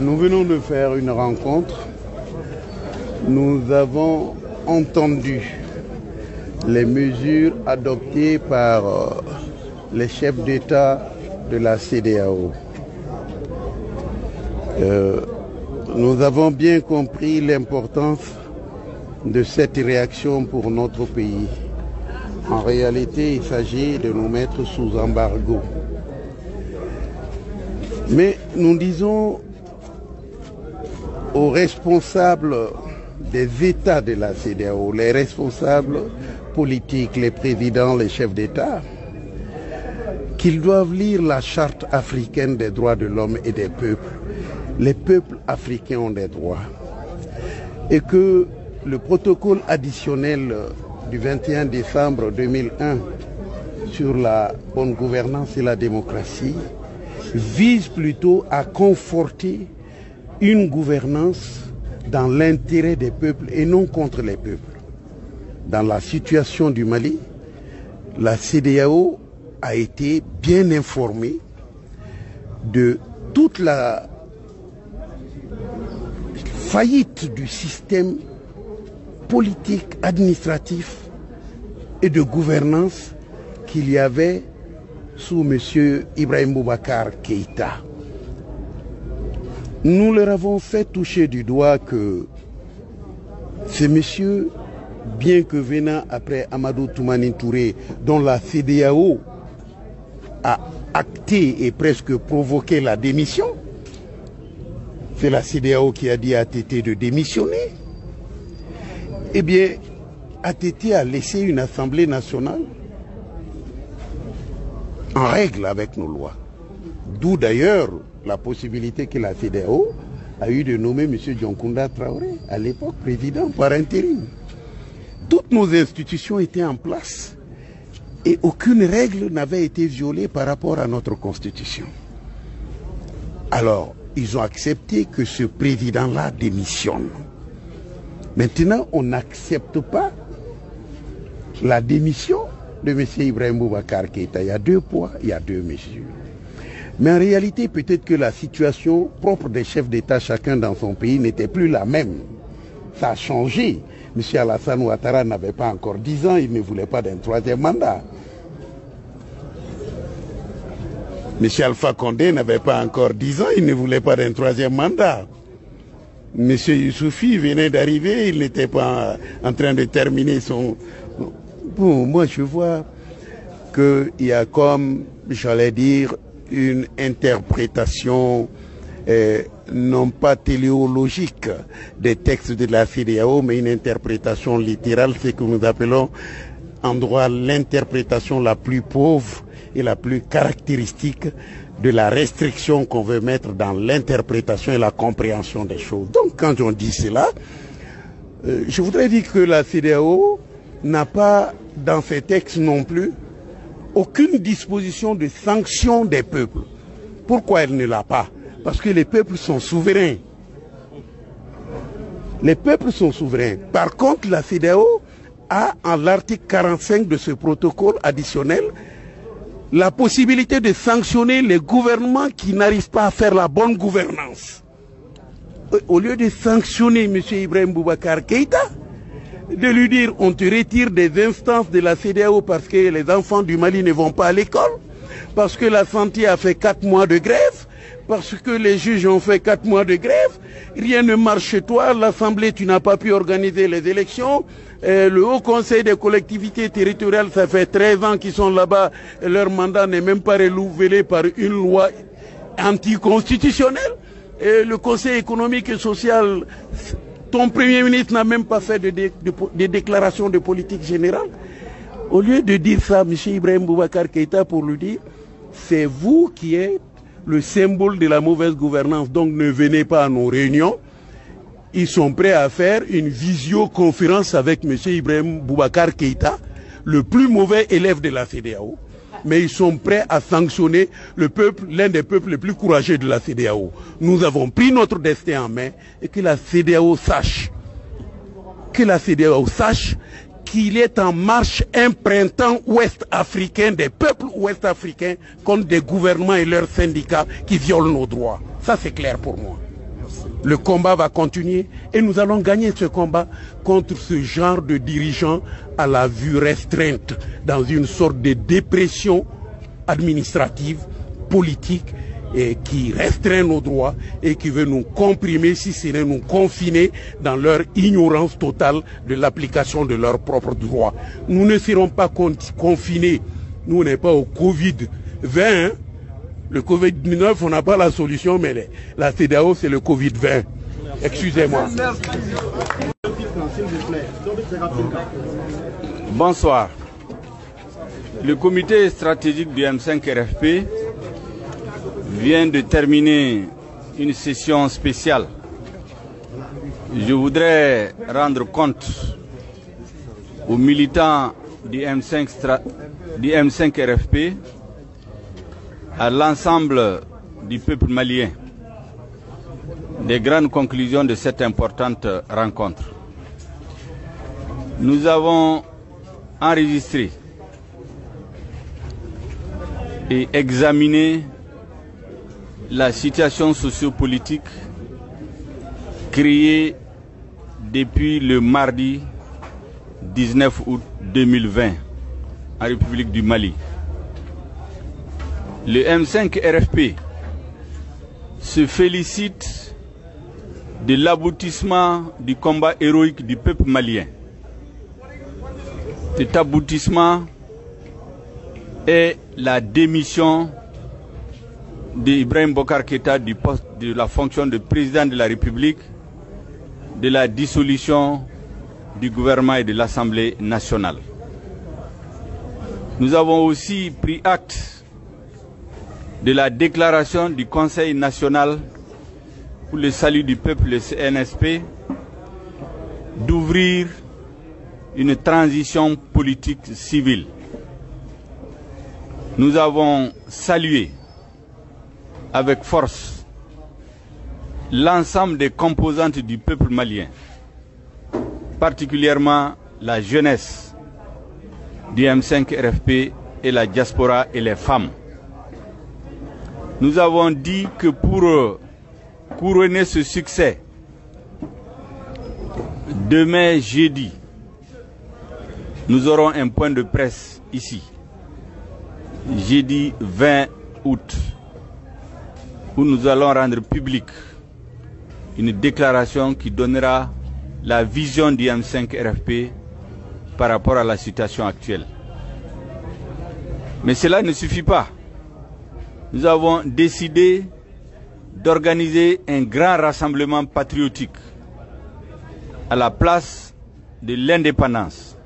Nous venons de faire une rencontre. Nous avons entendu les mesures adoptées par les chefs d'État de la CEDEAO. Nous avons bien compris l'importance de cette réaction pour notre pays. En réalité, il s'agit de nous mettre sous embargo. Mais nous disons aux responsables des États de la CEDEAO, les responsables politiques, les présidents, les chefs d'État, qu'ils doivent lire la Charte africaine des droits de l'homme et des peuples. Les peuples africains ont des droits. Et que le protocole additionnel du 21 décembre 2001 sur la bonne gouvernance et la démocratie vise plutôt à conforter une gouvernance dans l'intérêt des peuples et non contre les peuples. Dans la situation du Mali, la CEDEAO a été bien informée de toute la faillite du système politique, administratif et de gouvernance qu'il y avait sous M. Ibrahim Boubacar Keïta. Nous leur avons fait toucher du doigt que ce monsieur, bien que venant après Amadou Toumani Touré, dont la CEDEAO a acté et presque provoqué la démission, c'est la CEDEAO qui a dit à Tété de démissionner. Eh bien, ATT a laissé une Assemblée nationale en règle avec nos lois. D'où d'ailleurs la possibilité que la CEDEAO a eu de nommer M. Dioncounda Traoré, à l'époque président par intérim. Toutes nos institutions étaient en place et aucune règle n'avait été violée par rapport à notre constitution. Alors, ils ont accepté que ce président-là démissionne. Maintenant, on n'accepte pas la démission de M. Ibrahim Boubacar Keïta. Il y a deux poids, il y a deux mesures. Mais en réalité, peut-être que la situation propre des chefs d'État, chacun dans son pays, n'était plus la même. Ça a changé. M. Alassane Ouattara n'avait pas encore 10 ans, il ne voulait pas d'un troisième mandat. M. Alpha Condé n'avait pas encore 10 ans, il ne voulait pas d'un troisième mandat. M. Youssouphi venait d'arriver, il n'était pas en train de terminer son... Bon, moi je vois qu'il y a comme, j'allais dire, une interprétation non pas téléologique des textes de la CEDEAO, mais une interprétation littérale, ce que nous appelons en droit l'interprétation la plus pauvre et la plus caractéristique de la restriction qu'on veut mettre dans l'interprétation et la compréhension des choses. Donc quand on dit cela, je voudrais dire que la CEDEAO n'a pas dans ses textes non plus aucune disposition de sanction des peuples. Pourquoi elle ne l'a pas? Parce que les peuples sont souverains. Les peuples sont souverains. Par contre, la CEDEAO a, en l'article 45 de ce protocole additionnel, la possibilité de sanctionner les gouvernements qui n'arrivent pas à faire la bonne gouvernance. Au lieu de sanctionner M. Ibrahim Boubacar Keïta, de lui dire on te retire des instances de la CEDEAO parce que les enfants du Mali ne vont pas à l'école, parce que la santé a fait 4 mois de grève, parce que les juges ont fait 4 mois de grève, rien ne marche chez toi, l'Assemblée tu n'as pas pu organiser les élections, le Haut Conseil des collectivités territoriales, ça fait 13 ans qu'ils sont là-bas, et leur mandat n'est même pas renouvelé par une loi anticonstitutionnelle, et le Conseil économique et social, ton Premier ministre n'a même pas fait de déclaration de politique générale. Au lieu de dire ça, M. Ibrahim Boubacar Keïta, pour lui dire, c'est vous qui êtes le symbole de la mauvaise gouvernance, donc ne venez pas à nos réunions. Ils sont prêts à faire une visioconférence avec M. Ibrahim Boubacar Keïta, le plus mauvais élève de la CEDEAO. Mais ils sont prêts à sanctionner le peuple, l'un des peuples les plus courageux de la CEDEAO. Nous avons pris notre destin en main et que la CEDEAO sache, qu'il est en marche un printemps ouest-africain, des peuples ouest-africains contre des gouvernements et leurs syndicats qui violent nos droits. Ça c'est clair pour moi. Le combat va continuer et nous allons gagner ce combat contre ce genre de dirigeants à la vue restreinte, dans une sorte de dépression administrative, politique, et qui restreint nos droits et qui veut nous comprimer, si ce n'est nous confiner dans leur ignorance totale de l'application de leurs propres droits. Nous ne serons pas confinés. Nous, on n'est pas au Covid-20. Le Covid-19, on n'a pas la solution, mais la CEDEAO, c'est le Covid-20. Excusez-moi. Bonsoir. Le comité stratégique du M5 RFP vient de terminer une session spéciale. Je voudrais rendre compte aux militants du M5 RFP, à l'ensemble du peuple malien, des grandes conclusions de cette importante rencontre. Nous avons enregistré et examiné la situation sociopolitique créée depuis le mardi 19 août 2020 en République du Mali. Le M5 RFP se félicite de l'aboutissement du combat héroïque du peuple malien. Cet aboutissement est la démission d'Ibrahim Bokar Keïta du poste de la fonction de président de la République, de la dissolution du gouvernement et de l'Assemblée nationale. Nous avons aussi pris acte de la déclaration du Conseil national pour le salut du peuple, le CNSP, d'ouvrir une transition politique civile. Nous avons salué avec force l'ensemble des composantes du peuple malien, particulièrement la jeunesse du M5 RFP et la diaspora et les femmes. Nous avons dit que pour couronner ce succès, demain jeudi, nous aurons un point de presse ici, jeudi 20 août, où nous allons rendre public une déclaration qui donnera la vision du M5 RFP par rapport à la situation actuelle. Mais cela ne suffit pas. Nous avons décidé d'organiser un grand rassemblement patriotique à la place de l'indépendance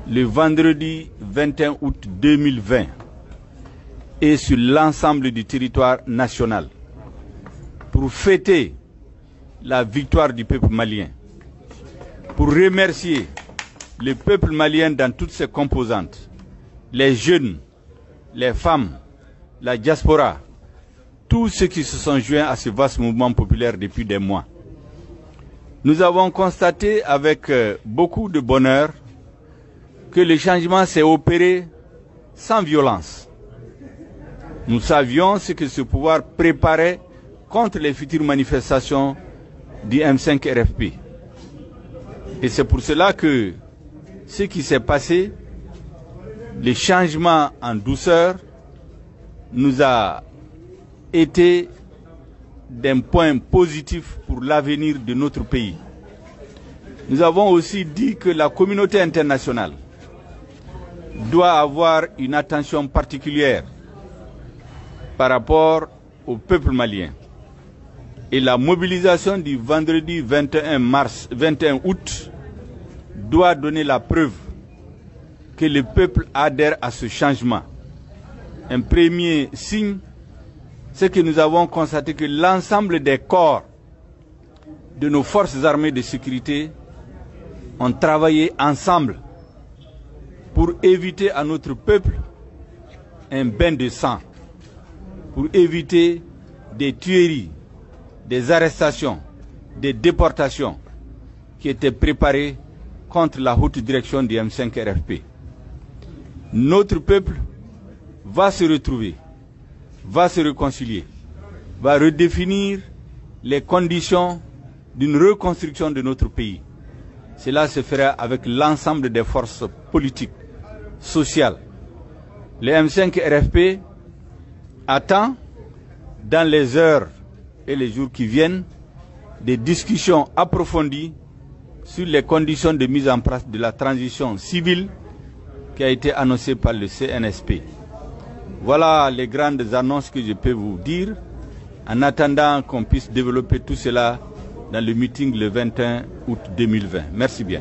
le vendredi 21 août 2020 et sur l'ensemble du territoire national pour fêter la victoire du peuple malien, pour remercier le peuple malien dans toutes ses composantes, les jeunes, les femmes, la diaspora, tous ceux qui se sont joints à ce vaste mouvement populaire depuis des mois. Nous avons constaté avec beaucoup de bonheur que le changement s'est opéré sans violence. Nous savions ce que ce pouvoir préparait contre les futures manifestations du M5 RFP. Et c'est pour cela que ce qui s'est passé, le changement en douceur, nous a été d'un point positif pour l'avenir de notre pays. Nous avons aussi dit que la communauté internationale doit avoir une attention particulière par rapport au peuple malien. Et la mobilisation du vendredi 21 août doit donner la preuve que le peuple adhère à ce changement. Un premier signe, c'est que nous avons constaté que l'ensemble des corps de nos forces armées de sécurité ont travaillé ensemble pour éviter à notre peuple un bain de sang, pour éviter des tueries, des arrestations, des déportations qui étaient préparées contre la haute direction du M5 RFP. Notre peuple va se retrouver, va se réconcilier, va redéfinir les conditions d'une reconstruction de notre pays. Cela se fera avec l'ensemble des forces politiques, sociales. Le M5 RFP attend, dans les heures et les jours qui viennent, des discussions approfondies sur les conditions de mise en place de la transition civile qui a été annoncée par le CNSP. Voilà les grandes annonces que je peux vous dire, en attendant qu'on puisse développer tout cela dans le meeting le 21 août 2020. Merci bien.